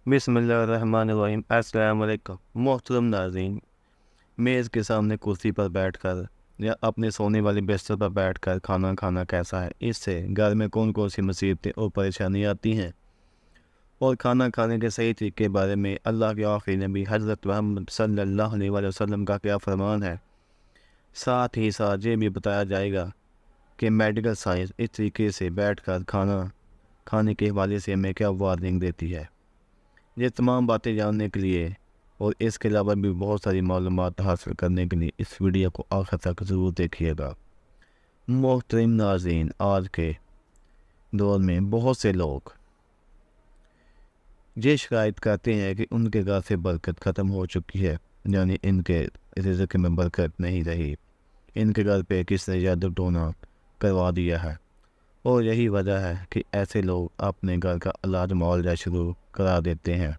बिस्मिल्लाहिर्रहमानिर्रहीम। अस्सलाम वालेकुम। मोहतरम नाज़रीन, मेज़ के सामने कुर्सी पर बैठकर या अपने सोने वाली बिस्तर पर बैठकर खाना खाना कैसा है? इससे घर में कौन कौन सी मुसीबतें और परेशानियाँ आती हैं, और खाना खाने के सही तरीके के बारे में अल्लाह के आखिरी नबी हज़रत मोहम्मद सल्लल्लाहु अलैहि वसल्लम का क्या फरमान है। साथ ही साथ ये भी बताया जाएगा कि मेडिकल साइंस इस तरीके से बैठकर खाना खाने के हवाले से हमें क्या वार्निंग देती है। ये तमाम बातें जानने के लिए और इसके अलावा भी बहुत सारी मालूमात हासिल करने के लिए इस वीडियो को आखिर तक ज़रूर देखिएगा। मोहतरम नाज़रीन, आज के दौर में बहुत से लोग ये शिकायत करते हैं कि उनके घर से बरकत ख़त्म हो चुकी है, यानी इनके रिज़्क़ में बरकत नहीं रही, इनके घर पे किसने जादू टोना करवा दिया है। और यही वजह है कि ऐसे लोग अपने घर का इलाज मुआवजा शुरू करा देते हैं,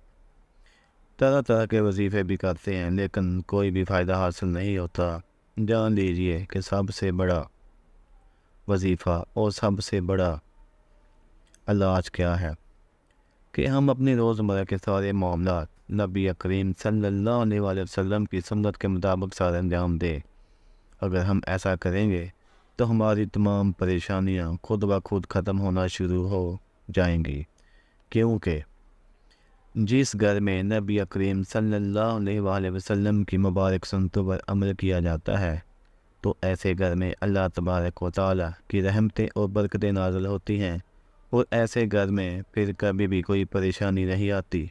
तरह तरह के वजीफ़े भी करते हैं, लेकिन कोई भी फ़ायदा हासिल नहीं होता। जान लीजिए कि सबसे बड़ा वजीफ़ा और सबसे बड़ा इलाज क्या है कि हम अपनी रोज़मर्रा के सारे मामलात नबी करीम सल्लल्लाहु अलैहि वसल्लम की सुन्नत के मुताबिक सारे अंजाम दें। अगर हम ऐसा करेंगे तो हमारी तमाम परेशानियां खुद ब खुद ख़त्म होना शुरू हो जाएंगी, क्योंकि जिस घर में नबी करीम सल्लल्लाहु अलैहि वसल्लम की मुबारक सुन्नतों पर अमल किया जाता है, तो ऐसे घर में अल्लाह तबारक व तआला की रहमतें और बरकतें नाज़िल होती हैं, और ऐसे घर में फिर कभी भी कोई परेशानी नहीं आती।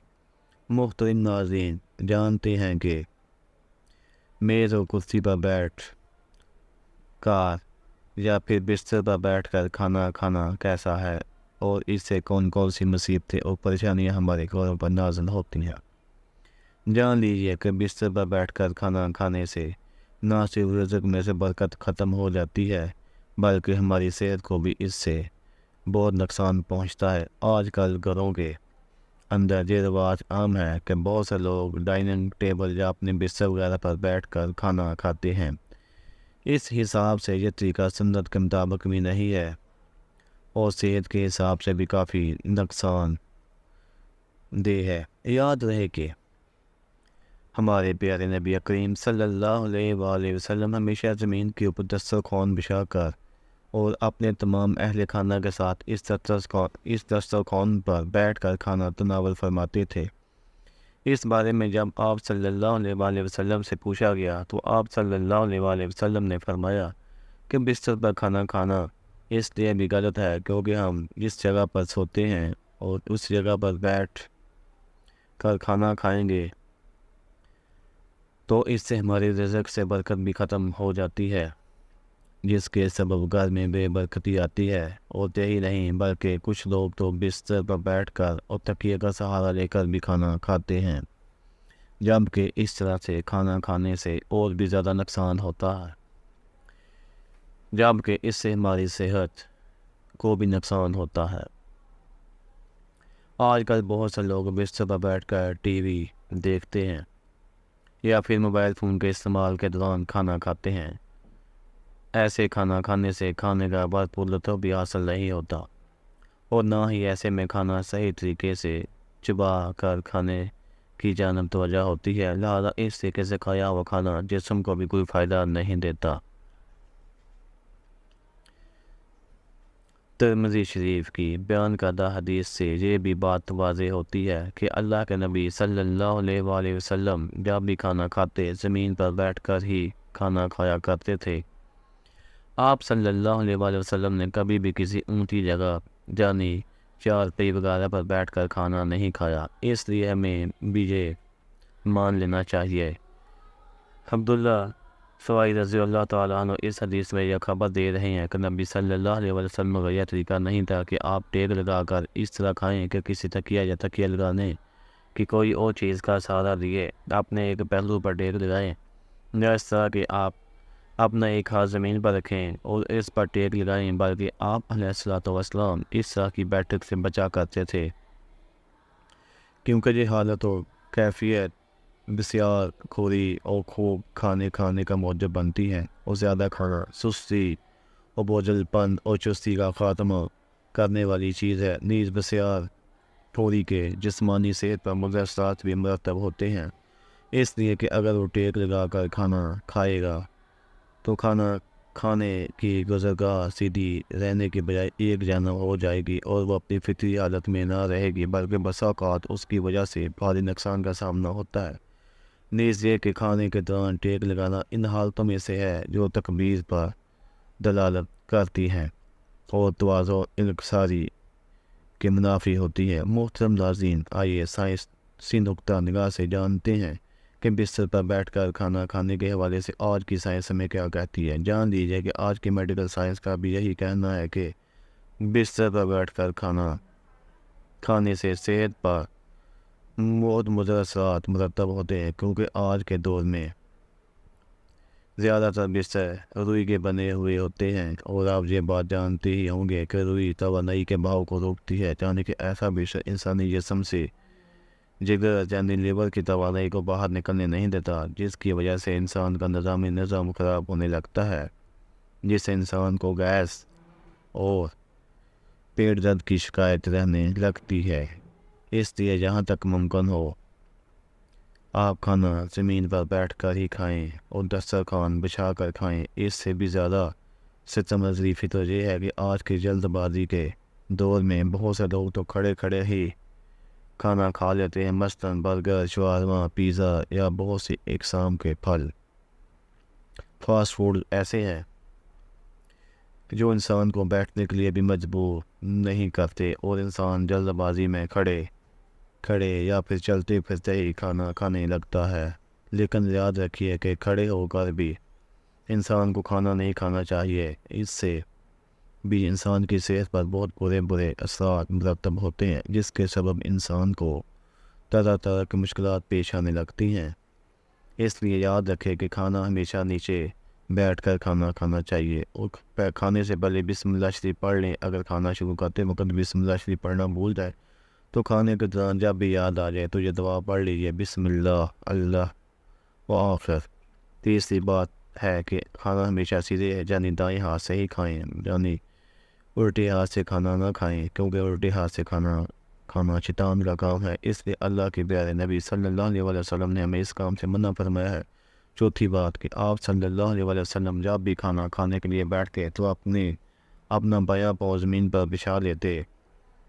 मुख्तलिफ नाज़रीन, जानते हैं कि मेज़ और कुर्सी पर बैठ कर या फिर बिस्तर पर बैठकर खाना खाना कैसा है, और इससे कौन कौन सी मुसीबतें और परेशानियां हमारे घरों पर नाज़िल होती हैं। जान लीजिए कि बिस्तर पर बैठकर खाना खाने से ना सिर्फ रिज़्क़ में से बरकत ख़त्म हो जाती है, बल्कि हमारी सेहत को भी इससे बहुत नुकसान पहुंचता है। आजकल घरों के अंदर ये रिवाज आम है कि बहुत से लोग डाइनिंग टेबल या अपने बिस्तर वगैरह पर बैठकर खाना खाते हैं। इस हिसाब से ये तरीका सुन्नत के मुताबिक भी नहीं है, और सेहत के हिसाब से भी काफ़ी नुकसान देह है। याद रहे कि हमारे प्यारे नबी करीम सल्लल्लाहु अलैहि वसल्लम हमेशा ज़मीन के ऊपर दस्तरखान बिछा कर और अपने तमाम अहल खाना के साथ इस दस्तरखान पर बैठ कर खाना तनावल फरमाते थे। इस बारे में जब आप सल्लल्लाहु अलैहि वसल्लम से पूछा गया तो आप सल्लल्लाहु अलैहि वसल्लम ने फरमाया कि बिस्तर पर खाना खाना इसलिए भी गलत है क्योंकि हम जिस जगह पर सोते हैं और उस जगह पर बैठ कर खाना खाएंगे तो इससे हमारी रिज़्क़ से बरकत भी ख़त्म हो जाती है, जिसके सबब घर में बेबरकती आती है। और यही नहीं बल्कि कुछ लोग तो बिस्तर पर बैठकर और तकिए का सहारा लेकर भी खाना खाते हैं, जबकि इस तरह से खाना खाने से और भी ज़्यादा नुकसान होता है, जबकि इससे हमारी सेहत को भी नुकसान होता है। आजकल बहुत से लोग बिस्तर पर बैठकर टीवी देखते हैं या फिर मोबाइल फ़ोन के इस्तेमाल के दौरान खाना खाते हैं। ऐसे खाना खाने से खाने का भरपूर लुत्फ़ भी हासिल नहीं होता, और ना ही ऐसे में खाना सही तरीके से चबा कर खाने की जानब तवज्जो होती है। लिहाजा इस तरीके से खाया हुआ खाना जिस्म को भी कोई फ़ायदा नहीं देता। तिरमिज़ी शरीफ की बयान करदा हदीस से ये भी बात वाज़ेह होती है कि अल्लाह के नबी सल्लल्लाहु अलैहि वसल्लम जब भी खाना खाते ज़मीन पर बैठकर ही खाना खाया करते थे। आप सल्लल्लाहु अलैहि वसल्लम ने कभी भी किसी ऊंची जगह यानी चारपाई वगैरह पर बैठकर खाना नहीं खाया। इसलिए हमें भी ये मान लेना चाहिए। अब्दुल्ला सवाई रज़ी अल्लाह तआला अन्हु इस हदीस में यह खबर दे रहे हैं कि नबी सल्लल्लाहु अलैहि वसल्लम का यह तरीका नहीं था कि आप टेक लगाकर इस तरह खाएं कि किसी तकिया या तकिया लगाने कि कोई और चीज़ का सहारा लिए अपने एक पहलू पर टेक लगाएं, या इस तरह कि आप अपना एक हाथ ज़मीन पर रखें और इस पर टेक लगाएं, बल्कि आप अलैहिस्सलातु वस्सलाम इस तरह की बैठक से बचा करते थे, क्योंकि ये हालत और कैफियत बसियार खोरी और खूब खाने खाने का मौजब बनती है, और ज़्यादा खाना सुस्ती और बोझलपन और चुस्ती का ख़ात्मा करने वाली चीज़ है। नीज़ बसियार تھوڑی کے جسمانی صحت پر مضر اثرات بھی مرتب ہوتے ہیں، اس لیے کہ اگر وہ ٹیک لگا کر کھانا کھائے گا تو کھانا کھانے کی گزرگاہ سیدھی رہنے کے بجائے ایک جانب ہو جائے گی اور وہ اپنی فطری حالت میں نہ رہے گی، بلکہ بسا اوقات اس کی وجہ سے بھاری نقصان کا سامنا ہوتا ہے۔ نیز یہ کہ کھانے کے دوران ٹیک لگانا ان حالتوں میں سے ہے جو تکبیر پر دلالت کرتی ہیں اور توازن و انکساری کے منافی ہوتی ہے۔ محترم ناظرین، آئیے سائنسی نقطہ نگاہ سے جانتے ہیں کہ بستر پر بیٹھ کر کھانا کھانے کے حوالے سے آج کی سائنس ہمیں کیا کہتی ہے۔ جان لیجیے کہ آج کی میڈیکل سائنس کا بھی یہی کہنا ہے کہ بستر پر بیٹھ کر کھانا کھانے سے صحت پر بہت مضر اثرات مرتب ہوتے ہیں، کیونکہ آج کے دور میں زیادہ تر بستر روئی کے بنے ہوئے ہوتے ہیں، اور آپ یہ بات جانتے ہی ہوں گے کہ روئی توانائی کے بہاؤ کو روکتی ہے، یعنی کہ ایسا بستر انسانی جسم سے جگر یعنی لیور کی توانائی کو باہر نکلنے نہیں دیتا، جس کی وجہ سے انسان کا نظام خراب ہونے لگتا ہے، جس سے انسان کو گیس اور پیٹ درد کی شکایت رہنے لگتی ہے۔ اس لیے جہاں تک ممکن ہو آپ کھانا زمین پر بیٹھ کر ہی کھائیں اور دسترخوان بچھا کر کھائیں۔ اس سے بھی زیادہ ستم نظری فطر یہ ہے کہ آج کی جلد بازی کے دور میں بہت سے لوگ تو کھڑے کھڑے ہی کھانا کھا لیتے ہیں، مثلاً برگر، شاورما، پیزا یا بہت سی اقسام کے پھل۔ فاسٹ فوڈ ایسے ہیں جو انسان کو بیٹھنے کے لیے بھی مجبور نہیں کرتے، اور انسان جلد بازی میں کھڑے یا پھر چلتے پھرتے ہی کھانا کھانے لگتا ہے۔ لیکن یاد رکھیے کہ کھڑے ہو کر بھی انسان کو کھانا نہیں کھانا چاہیے، اس سے بھی انسان کی صحت پر بہت برے اثرات مرتب ہوتے ہیں، جس کے سبب انسان کو طرح طرح کی مشکلات پیش آنے لگتی ہیں۔ اس لیے یاد رکھے کہ کھانا ہمیشہ نیچے بیٹھ کر کھانا کھانا چاہیے، اور کھانے سے پہلے بسم اللہ شریف پڑھ لیں۔ اگر کھانا شروع کرتے وقت بسم اللہ شریف پڑھنا بھول جائے تو کھانے کے دوران جب بھی یاد آ جائے تو یہ دعا پڑھ لیجیے، بسم اللہ اللہ و آخر۔ تیسری بات ہے کہ کھانا ہمیشہ سیدھے یعنی دائیں ہاتھ سے ہی کھائیں، یعنی الٹے ہاتھ سے کھانا نہ کھائیں، کیونکہ الٹے ہاتھ سے کھانا شیطان کا کام ہے۔ اس لیے اللہ کے پیارے نبی صلی اللہ علیہ وسلم نے ہمیں اس کام سے منع فرمایا ہے۔ چوتھی بات کہ آپ صلی اللہ علیہ وسلم جب بھی کھانا کھانے کے لیے بیٹھتے تو اپنا بایاں پاؤں زمین پر بچھا لیتے،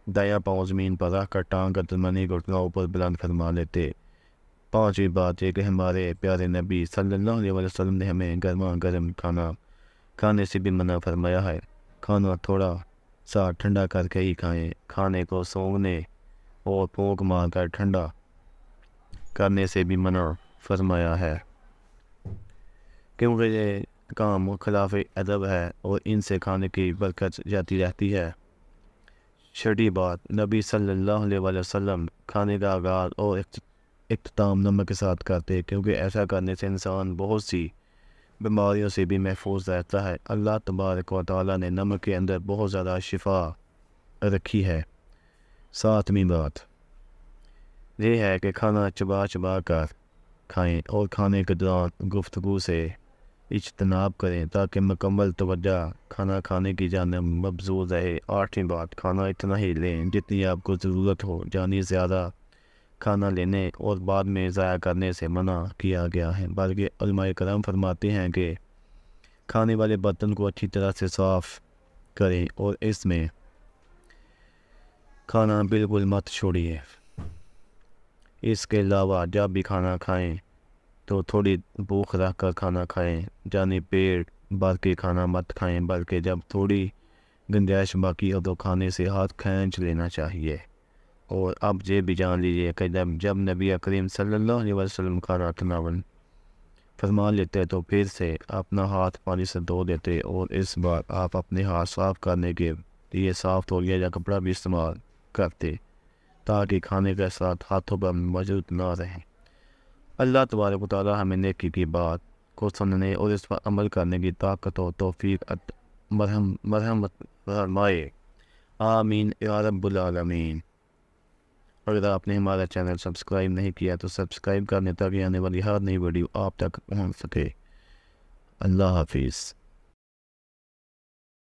دایاں پاؤں زمین پر رکھ کر ٹانگ کا درمیانی گھٹنا اوپر بلند فرما لیتے۔ پانچویں بات یہ کہ ہمارے پیارے نبی صلی اللہ علیہ وسلم نے ہمیں گرما گرم کھانا کھانے سے بھی منع فرمایا ہے۔ کھانا تھوڑا سا ٹھنڈا کر کے ہی کھائیں۔ کھانے کو سونگنے اور پھونک مار کر ٹھنڈا کرنے سے بھی منع فرمایا ہے، کیونکہ یہ کام خلاف ادب ہے اور ان سے کھانے کی برکت جاتی رہتی ہے۔ چھٹی بات، نبی صلی اللہ علیہ وسلم کھانے کا آغاز اور اختتام نمک کے ساتھ کرتے، کیونکہ ایسا کرنے سے انسان بہت سی بیماریوں سے بھی محفوظ رہتا ہے۔ اللہ تبارک و تعالیٰ نے نمک کے اندر بہت زیادہ شفا رکھی ہے۔ ساتویں بات یہ ہے کہ کھانا چبا چبا کر کھائیں اور کھانے کے دوران گفتگو سے اجتناب کریں تاکہ مکمل توجہ کھانا کھانے کی جانب مبذول رہے۔ آٹھویں بات، کھانا اتنا ہی لیں جتنی آپ کو ضرورت ہو، یعنی زیادہ کھانا لینے اور بعد میں ضائع کرنے سے منع کیا گیا ہے، بلکہ علماء کرام فرماتے ہیں کہ کھانے والے برتن کو اچھی طرح سے صاف کریں اور اس میں کھانا بالکل مت چھوڑیے۔ اس کے علاوہ جب بھی کھانا کھائیں تو تھوڑی بھوک رکھ کر کھانا کھائیں، یعنی پیٹ بھر کے کھانا مت کھائیں، بلکہ جب تھوڑی گنجائش باقی ہو تو کھانے سے ہاتھ کھینچ لینا چاہیے۔ اور اب یہ بھی جان لیجیے کہ جب نبی کریم صلی اللہ علیہ وسلم کھانا تناول فرما لیتے تو پھر سے اپنا ہاتھ پانی سے دھو دیتے، اور اس بار آپ اپنے ہاتھ صاف کرنے کے لیے صاف تولیہ یا کپڑا بھی استعمال کرتے تاکہ کھانے کے ساتھ ہاتھوں پر موجود نہ رہیں۔ اللہ تبارک و تعالیٰ ہمیں نیکی کی بات کو سننے اور اس پر عمل کرنے کی طاقت و توفیق مرحمت فرمائے، آمین یا رب العالمین۔ اگر آپ نے ہمارا چینل سبسکرائب نہیں کیا تو سبسکرائب کرنے تاکہ آنے والی ہر نئی ویڈیو آپ تک پہنچ سکے۔ اللہ حافظ۔